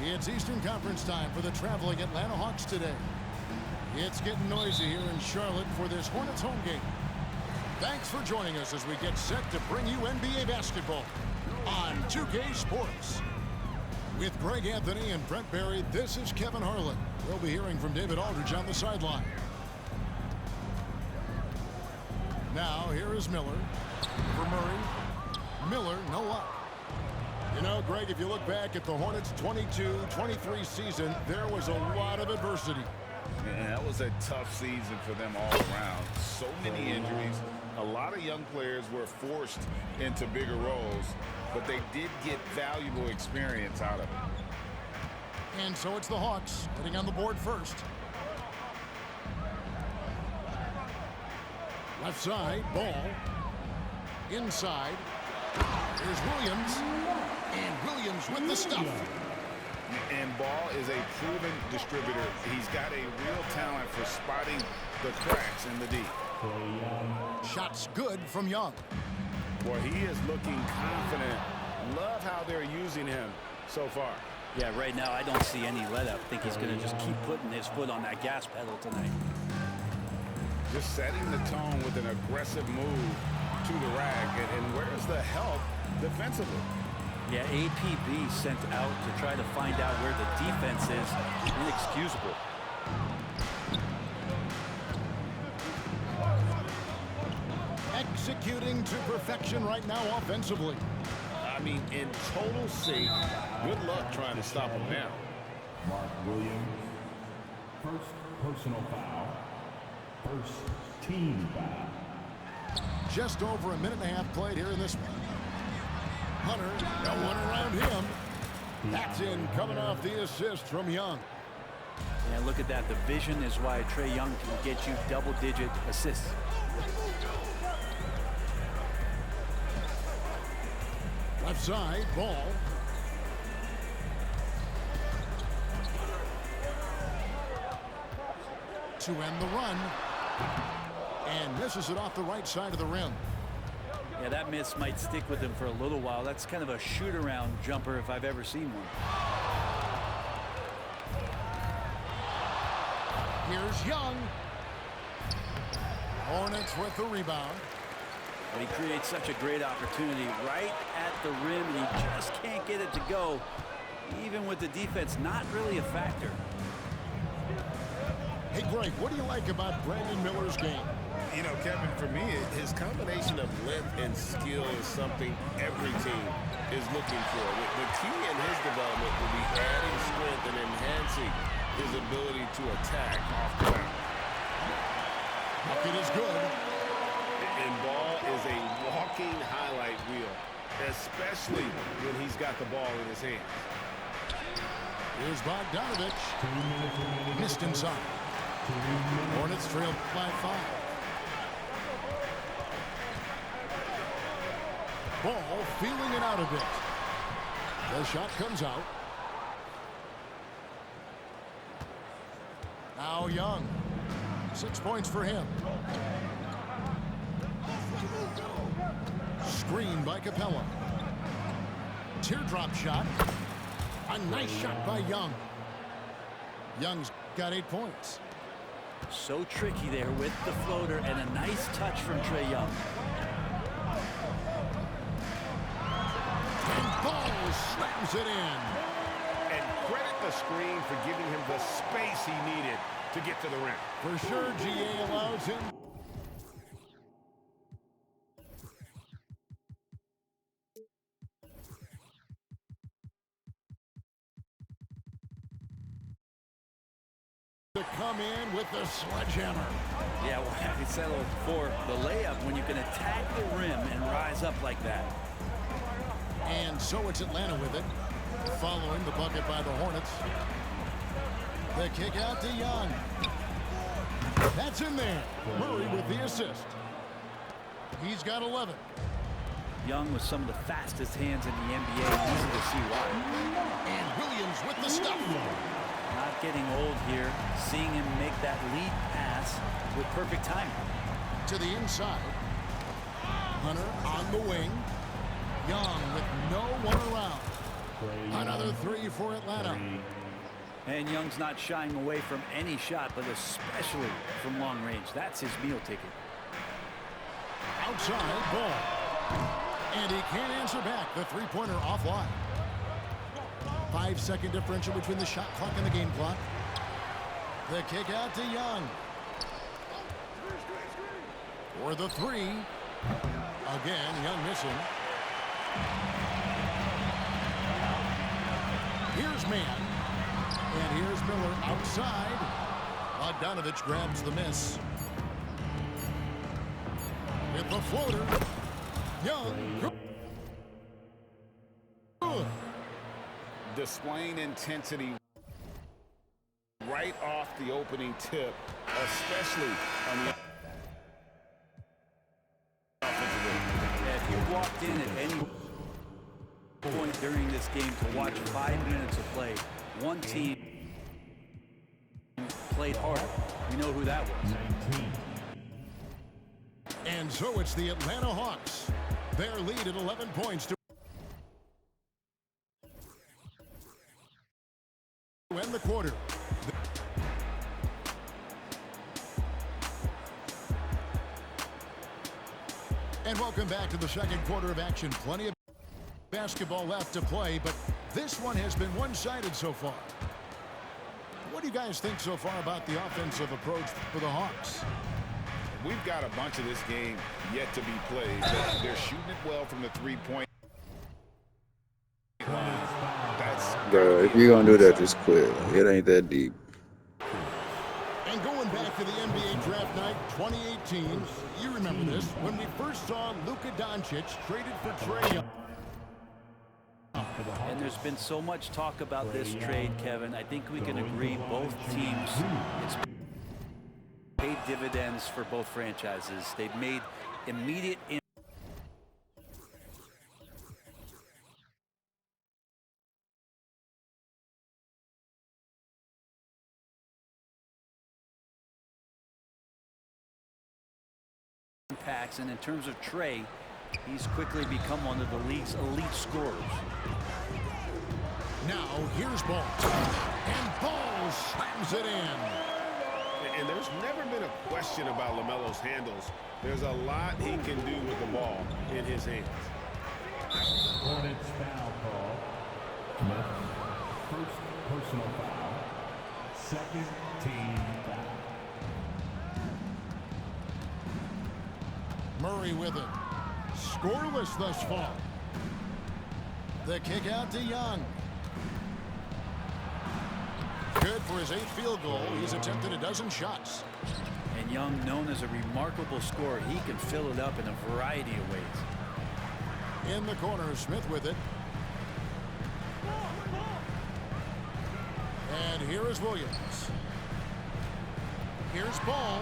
It's Eastern Conference time for the traveling Atlanta Hawks today. It's getting noisy here in Charlotte for this Hornets home game. Thanks for joining us as we get set to bring you NBA basketball on 2K Sports. With Greg Anthony and Brent Barry, this is Kevin Harlan. We'll be hearing from David Aldridge on the sideline. Now, here is Miller for Murray. Miller, no luck. You know, Greg, if you look back at the Hornets' 22-23 season, there was a lot of adversity. Yeah, that was a tough season for them all around. So many injuries. A lot of young players were forced into bigger roles, but they did get valuable experience out of it. And so it's the Hawks getting on the board first. Left side, ball. Inside. Here's Williams. And Williams with the stuff. And Ball is a proven distributor. He's got a real talent for spotting the cracks in the D. Shots good from Young. Boy, he is looking confident. Love how they're using him so far. Yeah, right now I don't see any let up. I think he's going to just keep putting his foot on that gas pedal tonight. Just setting the tone with an aggressive move to the rack. And where's the help defensively? Yeah, APB sent out to try to find out where the defense is. Inexcusable. Executing to perfection right now offensively. I mean, in total sync. Good luck trying to stop him now. Mark Williams, first personal foul, first team foul. Just over a minute and a half played here in this one. Hunter, no one around him. That's in, coming off the assist from Young. And look at that. The vision is why Trae Young can get you double-digit assists. Left side, ball. To end the run. And misses it off the right side of the rim. Yeah, that miss might stick with him for a little while. That's kind of a shoot-around jumper if I've ever seen one. Here's Young. Hornets with the rebound. But he creates such a great opportunity right at the rim, and he just can't get it to go. Even with the defense not really a factor. Hey, Greg, what do you like about Brandon Miller's game? You know, Kevin, for me, his combination of length and skill is something every team is looking for. The key in his development will be adding strength and enhancing his ability to attack off the bounce. Bucket is good. And Ball is a walking highlight reel, especially when he's got the ball in his hands. Here's Bogdanovich. Missed inside. Hornets trail by 5. Ball feeling it out a bit. The shot comes out. Now Young. 6 points for him. Screen by Capella. Teardrop shot. A nice shot by Young. Young's got 8 points. So tricky there with the floater and a nice touch from Trae Young. And Ball slams it in. And credit the screen for giving him the space he needed to get to the rim. For sure, GA allows him. To come in with the sledgehammer. Yeah, well, I said it before, the layup when you can attack the rim and rise up like that. And so it's Atlanta with it, following the bucket by the Hornets. The kick out to Young. That's in there. Murray with the assist. He's got 11. Young with some of the fastest hands in the NBA. Easy to see why. And Williams with the stuff. Not getting old here. Seeing him make that lead pass with perfect timing. To the inside. Hunter on the wing. Young with no one around. Another three for Atlanta. And Young's not shying away from any shot, but especially from long range. That's his meal ticket. Outside ball. And he can't answer back. The three-pointer offline. 5-second differential between the shot clock and the game clock. The kick out to Young. For the three. Again, Young missing. Here's Mann. And here's Miller outside. Bogdanovich grabs the miss. With the floater. Young. Displaying intensity right off the opening tip, especially on the offensive end. If you walked in at any point during this game to watch 5 minutes of play, one team played hard. We know who that was. 19. And so it's the Atlanta Hawks. Their lead at 11 points to end the quarter. And welcome back to the second quarter of action. Plenty of basketball left to play, but this one has been one-sided so far. What do you guys think so far about the offensive approach for the Hawks? We've got a bunch of this game yet to be played, but they're shooting it well from the three-point line. Bro, if you're gonna do that, just quit. It ain't that deep. And going back to the NBA draft night 2018, you remember this, when we first saw Luka Doncic traded for Trae. And there's been so much talk about this trade, Kevin. I think we can agree both teams, it's paid dividends for both franchises. They've made immediate impacts, and in terms of Trae, he's quickly become one of the league's elite scorers. Now here's Ball. And Ball slams it in. And there's never been a question about LaMelo's handles. There's a lot he can do with the ball in his hands. Hornets foul call. Smith, first personal foul. Second team foul. Murray with it. Scoreless thus far. The kick out to Young. Good for his 8th field goal. He's attempted a dozen shots. And Young, known as a remarkable scorer, he can fill it up in a variety of ways. In the corner, Smith with it. And here is Williams. Here's Ball.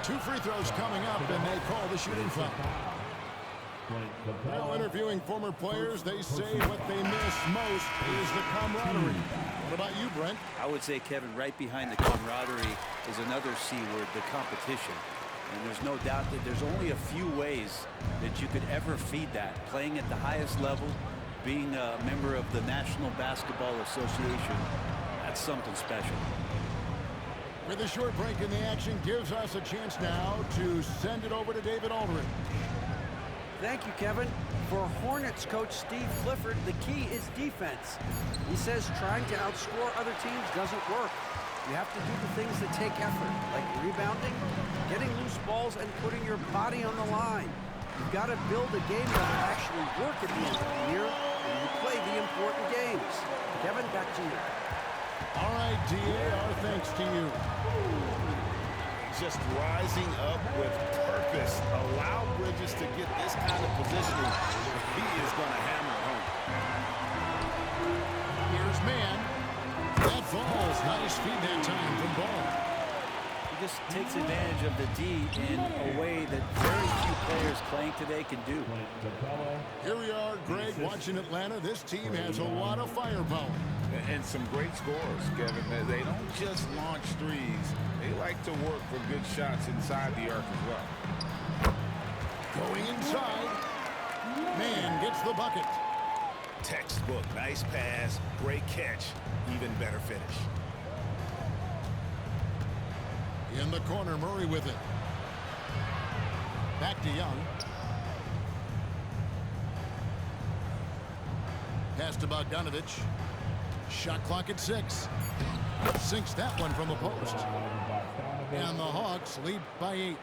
2 free throws coming up, and they call the shooting foul. Now interviewing former players, they say what they miss most is the camaraderie. What about you, Brent? I would say, Kevin, right behind the camaraderie is another C word, the competition. And there's no doubt that there's only a few ways that you could ever feed that. Playing at the highest level, being a member of the National Basketball Association, that's something special. With a short break in the action, gives us a chance now to send it over to David Aldridge. Thank you, Kevin. For Hornets coach Steve Clifford, the key is defense. He says trying to outscore other teams doesn't work. You have to do the things that take effort, like rebounding, getting loose balls, and putting your body on the line. You've got to build a game that will actually work at the end of the year when you play the important games. Kevin, back to you. All right, DA, our thanks to you. Just rising up with purpose. Allow Bridges to get this kind of positioning. He is going to hammer home. Here's Mann. That falls. Nice feed that time from Ball. He just takes advantage of the D in a way that very few players playing today can do. Here we are, Greg, watching Atlanta. This team has a lot of firepower. And some great scores, Kevin. They don't just launch threes. They like to work for good shots inside the arc as well. Going inside. Mann gets the bucket. Textbook, nice pass, great catch, even better finish. In the corner, Murray with it. Back to Young. Pass to Bogdanovich. Shot clock at 6. Sinks that one from the post. And the Hawks lead by 8.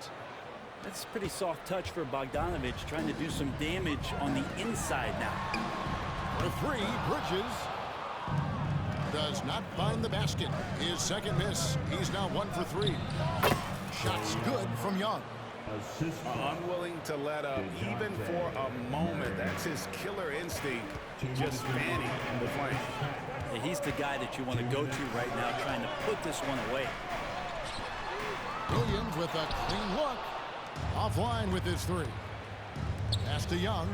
That's a pretty soft touch for Bogdanovich, trying to do some damage on the inside now. For 3, Bridges does not find the basket. His second miss. He's now 1 for 3. Shots good from Young. Unwilling to let up even for a moment. That's his killer instinct, just fanning the flank. Yeah, he's the guy that you want to go to right now, trying to put this one away. Williams with a clean look. Offline with his 3. Pass to Young.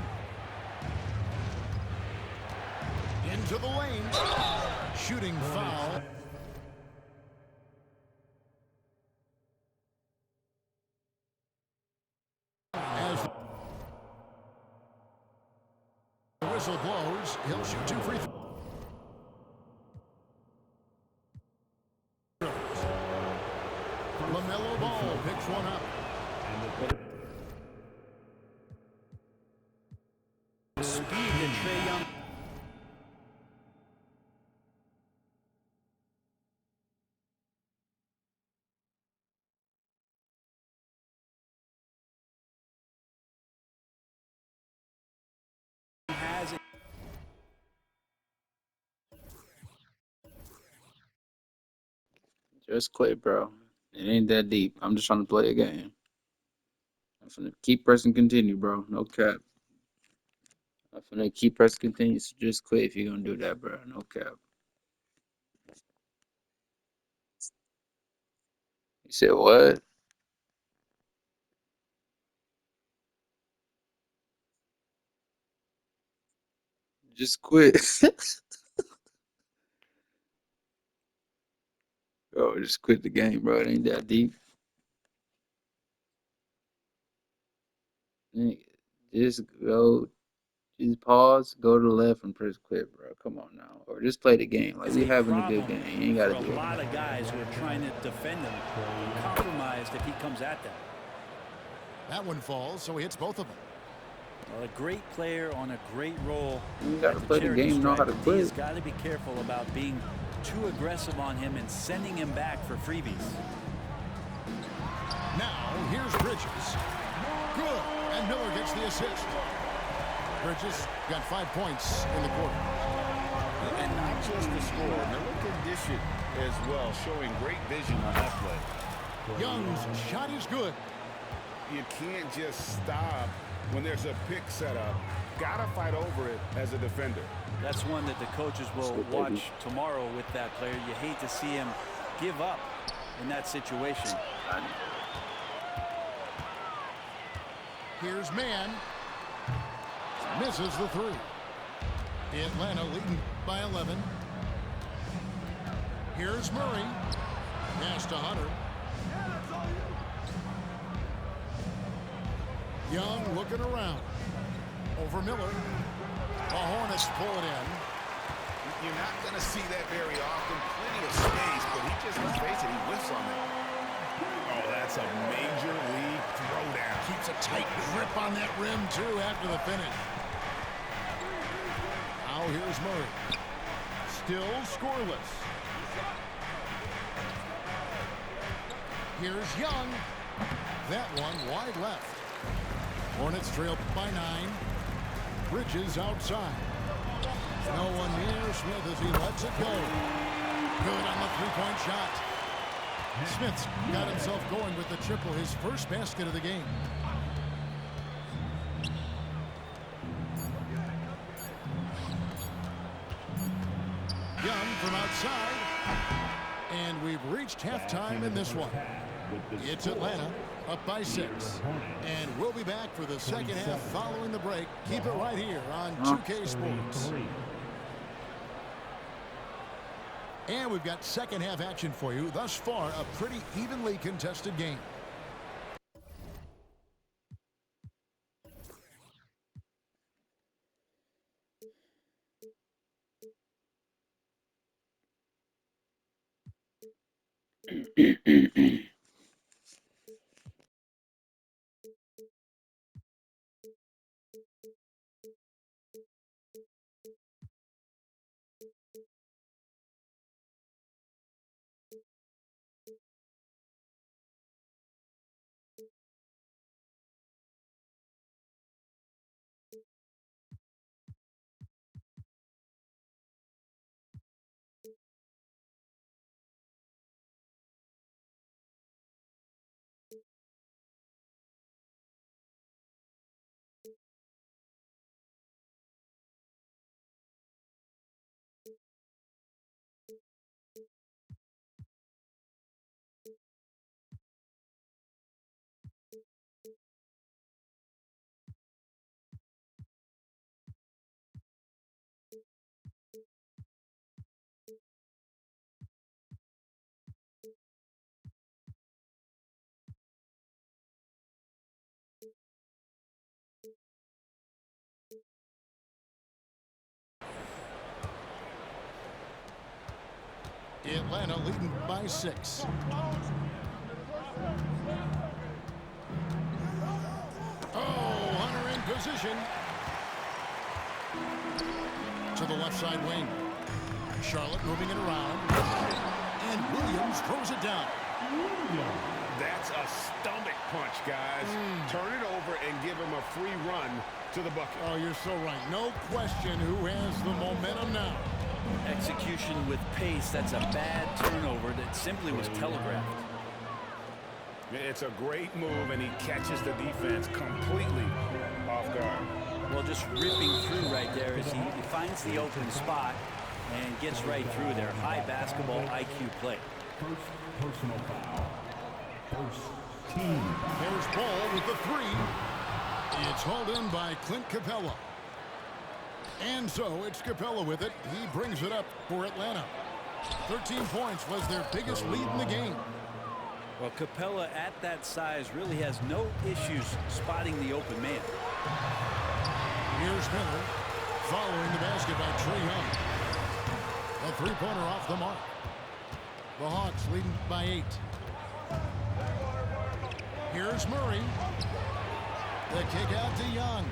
Into the lane. Shooting foul. As the whistle blows, he'll shoot 2 free throws. LaMelo Ball picks one up. Speed that Trae Young has. Just quit, bro. It ain't that deep. I'm just trying to play a game. I'm finna keep pressing continue, bro. No cap. I'm finna keep pressing continue. So just quit if you're gonna do that, bro. No cap. You said what? Just quit. Bro, just quit the game, bro. It ain't that deep. Nigga, just go, just pause, go to the left and press quit, bro. Come on now. Or just play the game. Like, we having a good game. You ain't for gotta a do lot it. of guys who are trying to defend him, compromised if he comes at them. That one falls, so he hits both of them. Well, a great player on a great role. You gotta at play the charity game, know how to stripe. quit. He's got to be careful about being too aggressive on him and sending him back for freebies. Now, here's Bridges. Good. And Miller gets the assist. Bridges got 5 points in the quarter. And not just the score, Miller can dish it as well, showing great vision on that play. Young's shot is good. You can't just stop when there's a pick set up. Gotta fight over it as a defender. That's one that the coaches will watch tomorrow with that player. You hate to see him give up in that situation. Here's Mann. Misses the 3. Atlanta leading by 11. Here's Murray. Pass to Hunter. Young looking around. Over Miller. The Hornets pull it in. You're not going to see that very often. Plenty of space, but he just, let's face it, he whiffs on it. Oh, that's a major league throwdown. Keeps a tight grip on that rim, too, after the finish. Now here's Murray. Still scoreless. Here's Young. That one wide left. Hornets trail by 9. Bridges outside. No one near Smith as he lets it go. Good on the three-point shot. Smith's got himself going with the triple, his first basket of the game. Young from outside. And we've reached halftime in this one. It's Atlanta up by 6. And we'll be back for the second half following the break. Keep it right here on 2K Sports. And we've got second half action for you. Thus far, a pretty evenly contested game. Atlanta leading by 6. Oh, Hunter in position. To the left side wing. Charlotte moving it around. And Williams throws it down. That's a stomach punch, guys. Turn it over and give him a free run to the bucket. Oh, you're so right. No question who has the momentum now. Execution with pace. That's a bad turnover that simply was telegraphed. It's a great move, and he catches the defense completely off guard. Well, just ripping through right there as he finds the open spot and gets right through there. High basketball IQ play. First personal foul. First team. There's Ball with the 3. It's hauled in by Clint Capella. And so it's Capella with it. He brings it up for Atlanta. 13 points was their biggest lead in the game. Well, Capella at that size really has no issues spotting the open man. Here's Miller following the basket by Trae Young. A three-pointer off the mark. The Hawks leading by 8. Here's Murray. The kick out to Young.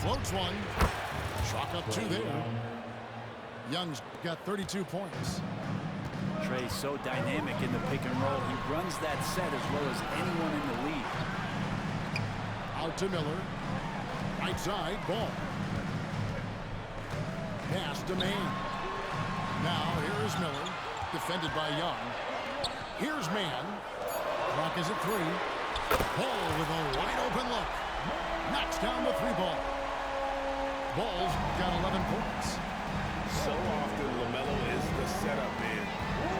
Floats one. Chalk up 2 there. Young's got 32 points. Trae so dynamic in the pick and roll. He runs that set as well as anyone in the league. Out to Miller. Right side, Ball. Pass to Mann. Now here's Miller. Defended by Young. Here's Mann. Clock is at 3. Ball with a wide open look. Knocks down the 3-ball. Ball's got 11 points. So often, LaMelo is the setup man.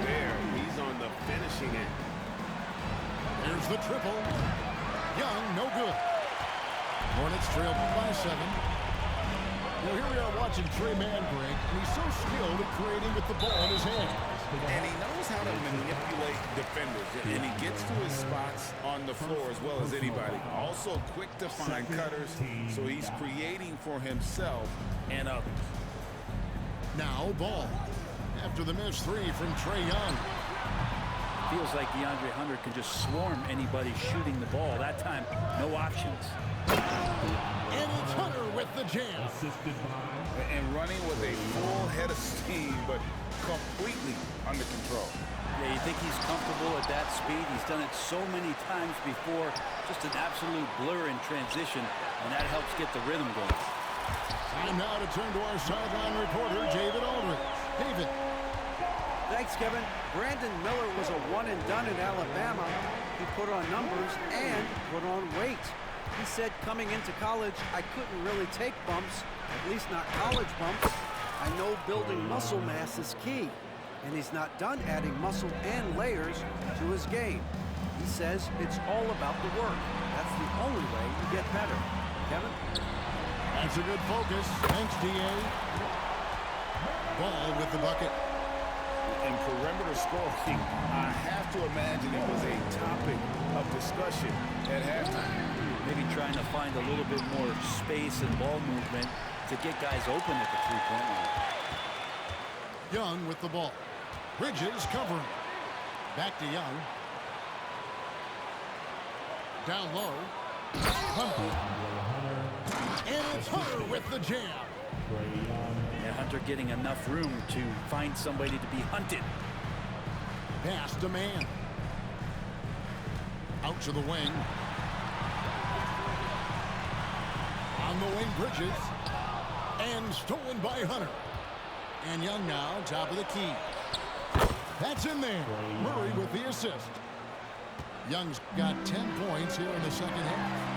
There, he's on the finishing end. Here's the triple. Young, no good. Hornets trail by 7. Now here we are watching Trae Mann break, and he's so skilled at creating with the ball in his hand. And he knows how to manipulate defenders, and he gets to his spots on the floor as well as anybody. Also quick to find cutters, so he's creating for himself and others. Now Ball. After the missed 3 from Trae Young. Feels like DeAndre Hunter can just swarm anybody shooting the ball. That time, no options. And it's Hunter with the jam. Assisted by. And running with a full head of steam, but completely under control. Yeah, you think he's comfortable at that speed? He's done it so many times before. Just an absolute blur in transition, and that helps get the rhythm going. Time now to turn to our sideline reporter, David Aldridge. David. Thanks, Kevin. Brandon Miller was a one-and-done in Alabama. He put on numbers and put on weight. He said coming into college, I couldn't really take bumps, at least not college bumps. I know building muscle mass is key, and he's not done adding muscle and layers to his game. He says it's all about the work. That's the only way you get better. Kevin? That's a good focus. Thanks, D.A. Ball with the bucket. In perimeter scoring, I have to imagine it was a topic of discussion at halftime. Maybe trying to find a little bit more space and ball movement to get guys open at the three-point line. Young with the ball. Bridges covering. Back to Young. Down low. Hunter. And it's Hunter with the jam. And Hunter getting enough room to find somebody to be hunted. Pass to Mann. Out to the wing. On the wing, Bridges. And stolen by Hunter. And Young now, top of the key. That's in there. Murray with the assist. Young's got 10 points here in the second half.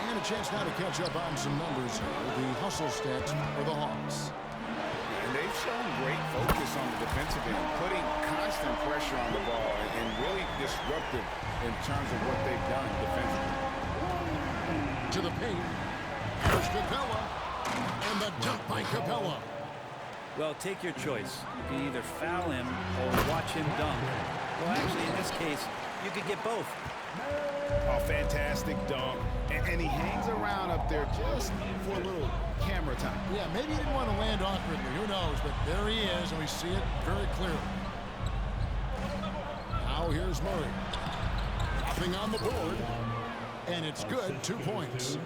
And a chance now to catch up on some numbers here. The hustle stats for the Hawks. And they've shown great focus on the defensive end, putting constant pressure on the ball and really disruptive in terms of what they've done defensively. To the paint. Here's Capella. And the dunk by Capella. Well, take your choice. You can either foul him or watch him dunk. Well, actually, in this case, you could get both. A fantastic dunk. And he hangs around up there just for a little camera time. Yeah, maybe he didn't want to land awkwardly. Who knows? But there he is, and we see it very clearly. Now here's Murray. Dropping on the board. And it's good. 2 points.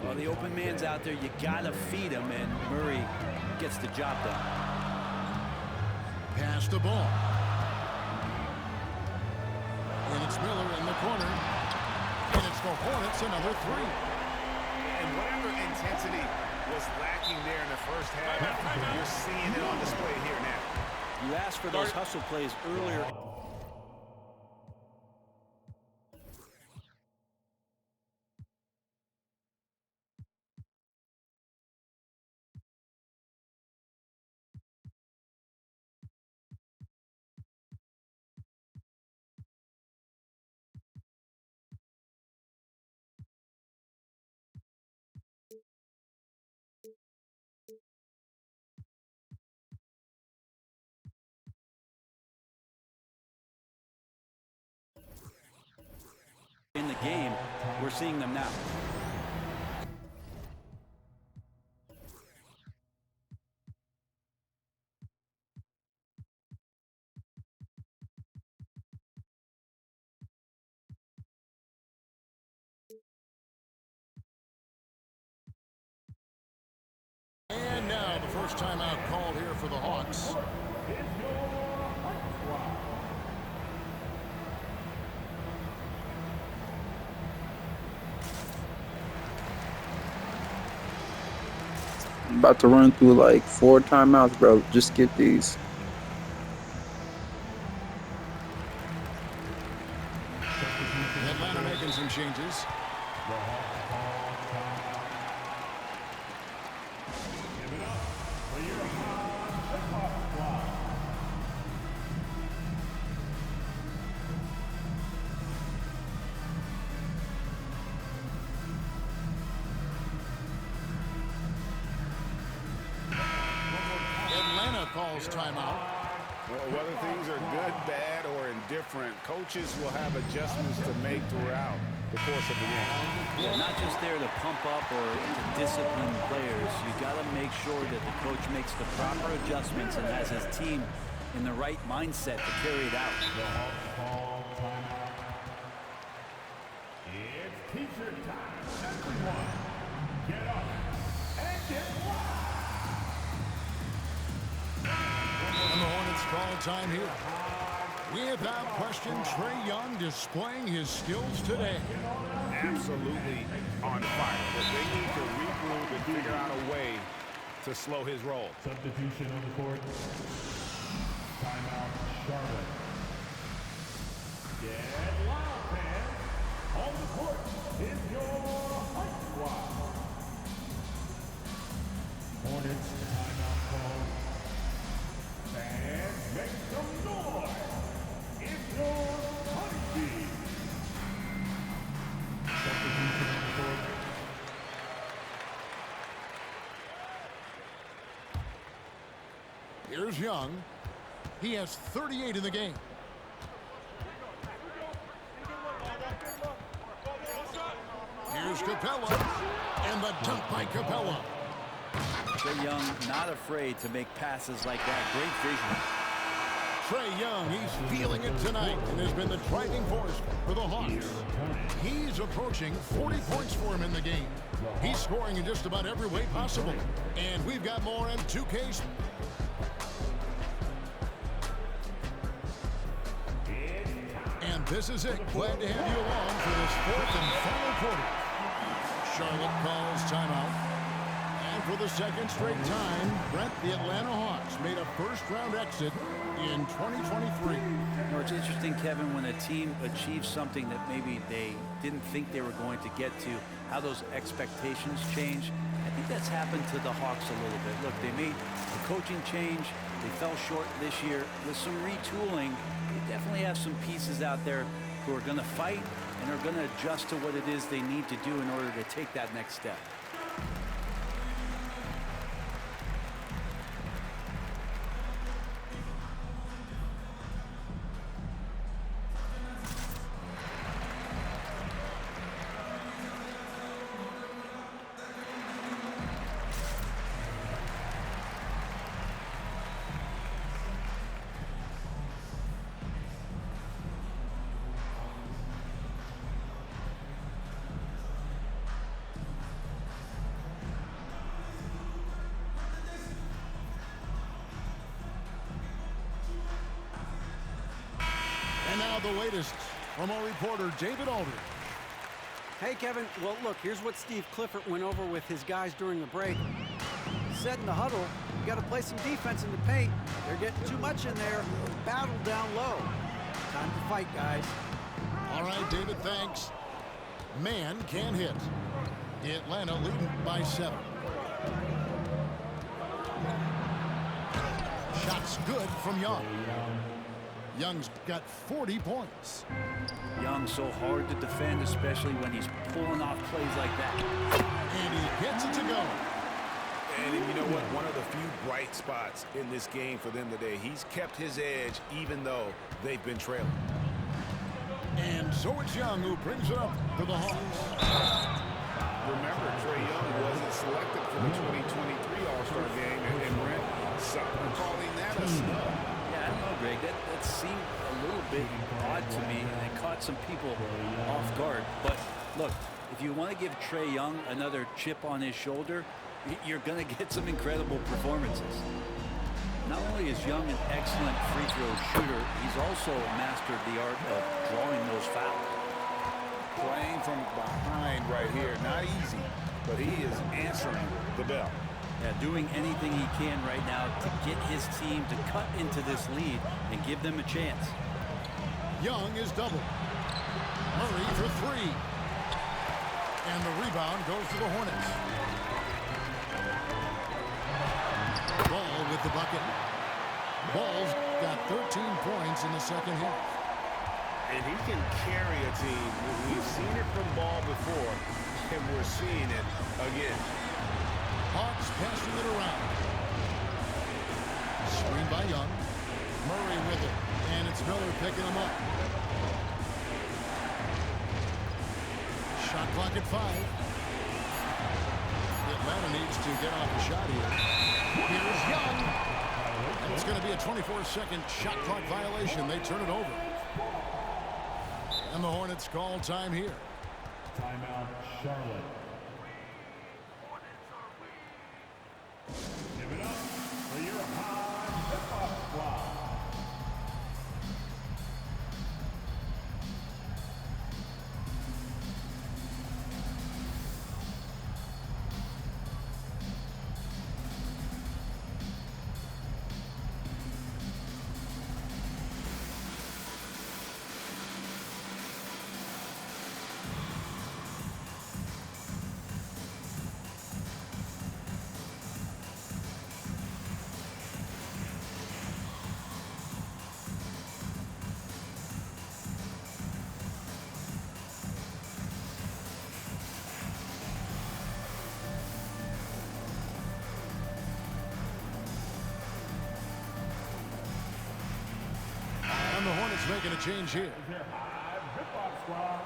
Well, the open man's out there. You got to feed him, and Murray gets the job done. Pass the ball. And it's Miller in the corner. And it's the Hornets, another 3. And whatever intensity was lacking there in the first half, you're seeing it on display here now. You asked for those hustle plays earlier. In the game, we're seeing them now. And now the first timeout called here for the Hawks. I'm about to run through like 4 timeouts, bro. Just get these. Atlanta making some changes. Atlanta calls timeout. Well, whether things are good, bad, or indifferent, coaches will have adjustments to make throughout the course of the game. Yeah, not just there to pump up or to discipline players. You got to make sure that the coach makes the proper adjustments and has his team in the right mindset to carry it out. The Hawks call timeout. It's T-shirt time. Everyone, get up and get wild. And the Hornets call time here. Without question, Trae Young displaying his skills today. Absolutely on fire. But they need to regroup and figure out a way to slow his roll. Substitution on the court. Timeout, Charlotte. Get loud, fans. On the court is your Height Squad. Hornets timeout call. And make some noise. It's your Honeybee. Substitution on the court. Here's Young. He has 38 in the game. Here's Capella. And the dunk by Capella. Trae Young not afraid to make passes like that. Great vision. Trae Young, he's feeling it tonight and has been the driving force for the Hawks. He's approaching 40 points for him in the game. He's scoring in just about every way possible. And we've got more in 2K. And this is it. Glad to have you along for this 4th and final quarter. Charlotte calls timeout. And for the second straight time, Brent, the Atlanta Hawks made a first-round exit in 2023. You know, it's interesting, Kevin, when a team achieves something that maybe they didn't think they were going to get to, how those expectations change. I think that's happened to the Hawks a little bit. Look, they made a coaching change. They fell short this year. With some retooling, they definitely have some pieces out there who are going to fight and are going to adjust to what it is they need to do in order to take that next step. Now the latest from our reporter, David Aldridge. Hey, Kevin. Well, look, here's what Steve Clifford went over with his guys during the break. He said in the huddle, you got to play some defense in the paint. They're getting too much in there. Battle down low. Time to fight, guys. All right, David, thanks. Man can hit. Atlanta leading by 7. Shots good from Young. Young's got 40 points. Young's so hard to defend, especially when he's pulling off plays like that. And he gets it to go. And you know what? One of the few bright spots in this game for them today. He's kept his edge even though they've been trailing. And so it's Young who brings it up for the Hawks. Remember, Trae Young wasn't selected for the 2023 All-Star game, and Brent, some are calling that a snub. Yeah, I don't know, Greg. That seemed a little bit odd to me, and it caught some people off guard. But look, if you want to give Trae Young another chip on his shoulder, you're going to get some incredible performances. Not only is Young an excellent free throw shooter, he's also mastered the art of drawing those fouls. Playing from behind right here, not easy, but he is answering the bell. Yeah, doing anything he can right now to get his team to cut into this lead and give them a chance. Young is double. Murray for 3. And the rebound goes to the Hornets. Ball with the bucket. Ball's got 13 points in the second half. And he can carry a team. We've seen it from Ball before, and we're seeing it again. Hawks passing it around. Screen by Young. Murray with it. And it's Miller picking him up. Shot clock at 5. Atlanta needs to get off the shot here. Here's Young. And it's going to be a 24-second shot clock violation. They turn it over. And the Hornets call time here. Timeout, Charlotte. Give it up for your high hip-hop squad. And the Hornets making a change here. Your high hip-hop squad.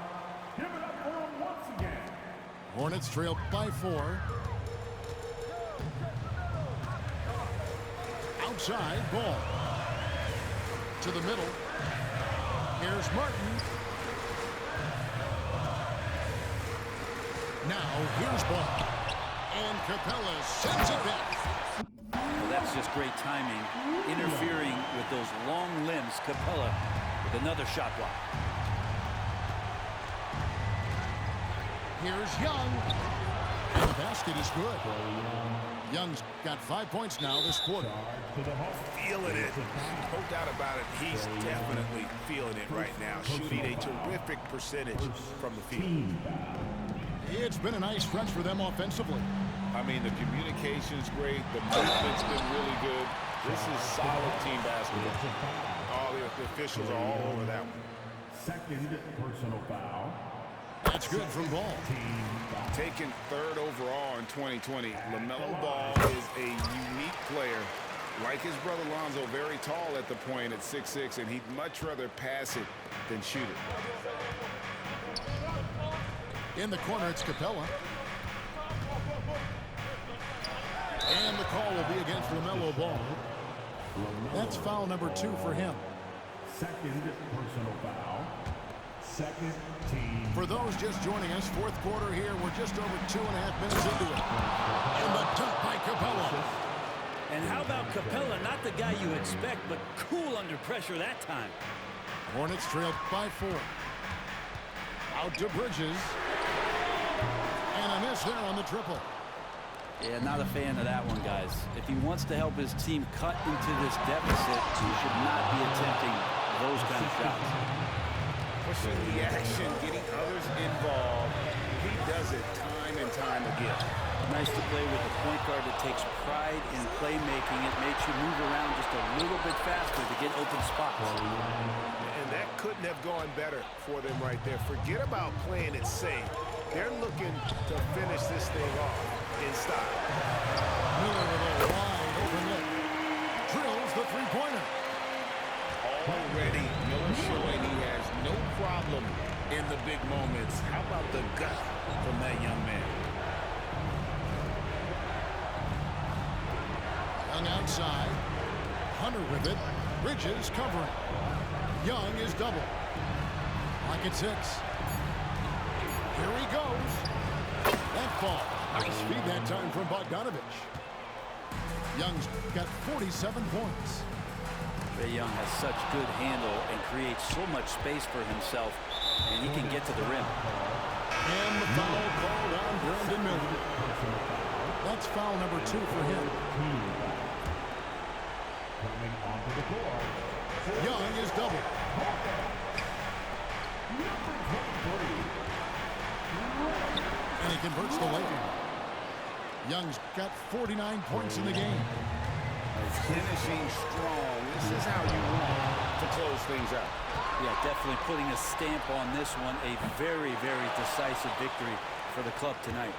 Give it up for them once again. Hornets trail by 4. Outside, Ball. To the middle. Here's Martin. Now, here's Ball. And Capella sends it back. Well, that's just great timing, interfering with those long limbs. Capella with another shot block. Here's Young. And the basket is good. Young's got 5 points now this quarter. Feeling it. No doubt about it. He's definitely feeling it right now. Shooting a terrific percentage from the field. It's been a nice stretch for them offensively. I mean, the communication's great. The movement's been really good. This is solid team basketball. All the officials are all over that one. Second personal foul. That's good from Ball. Taken 3rd overall in 2020, LaMelo Ball is a unique player. Like his brother Lonzo, very tall at the point at 6'6", and he'd much rather pass it than shoot it. In the corner, it's Capella. And the call will be against LaMelo Ball. That's foul number 2 for him. Second personal foul. Second team. For those just joining us, 4th quarter here. We're just over 2.5 minutes into it. And the dunk by Capella. And how about Capella? Not the guy you expect, but cool under pressure that time. Hornets trailed by 4. Out to Bridges. And a miss there on the triple. Yeah, not a fan of that one, guys. If he wants to help his team cut into this deficit, he should not be attempting those kind of shots. Pushing the action, getting others involved. He does it time and time again. Nice to play with a point guard that takes pride in playmaking. It makes you move around just a little bit faster to get open spots. And that couldn't have gone better for them right there. Forget about playing it safe. They're looking to finish this thing off in style. Miller with a wide open look. Drills the three-pointer. Already, Miller showing he has no problem in the big moments. How about the gut from that young man? Young outside. Hunter with it. Bridges covering. Young is double. Like at 6. Here he goes. That ball. Nice feed that time from Bogdanovich. Young's got 47 points. Trae Young has such good handle and creates so much space for himself, and he can get to the rim. And the foul called on Brandon Miller. That's foul number 2 for him. Coming onto the floor. Young is double. And he converts the layup. Young's got 49 points in the game. Finishing strong. This is how you want to close things out. Yeah, definitely putting a stamp on this one. A very, very decisive victory for the club tonight.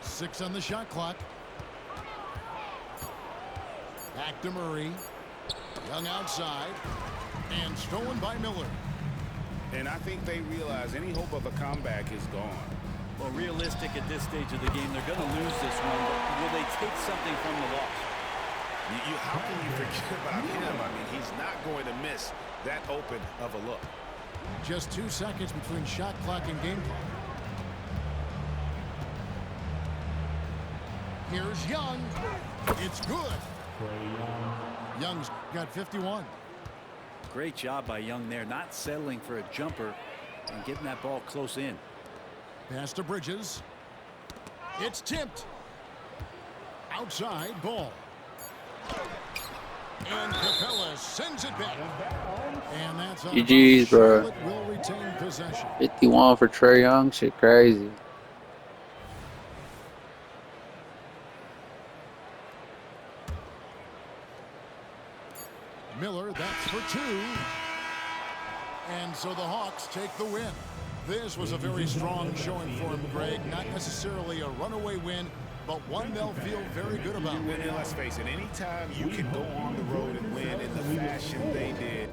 6 on the shot clock. Back to Murray. Young outside. And stolen by Miller. And I think they realize any hope of a comeback is gone. Well, realistic at this stage of the game, they're going to lose this one, but will they take something from the loss? How can you forget about him? I mean, he's not going to miss that open of a look. Just 2 seconds between shot clock and game clock. Here's Young. It's good. Young's got 51. Great job by Young there, not settling for a jumper and getting that ball close in. Pass to Bridges. It's tipped. Outside ball. And Capella sends it back. And that's on GG's, bro. Charlotte will retain possession. 51 for Trae Young. Shit crazy. Miller, that's for 2. And so the Hawks take the win. This was a very strong showing for him, Greg. Not necessarily a runaway win, but one they'll feel very good about. And let's face it, anytime you can go on the road and win in the fashion they did,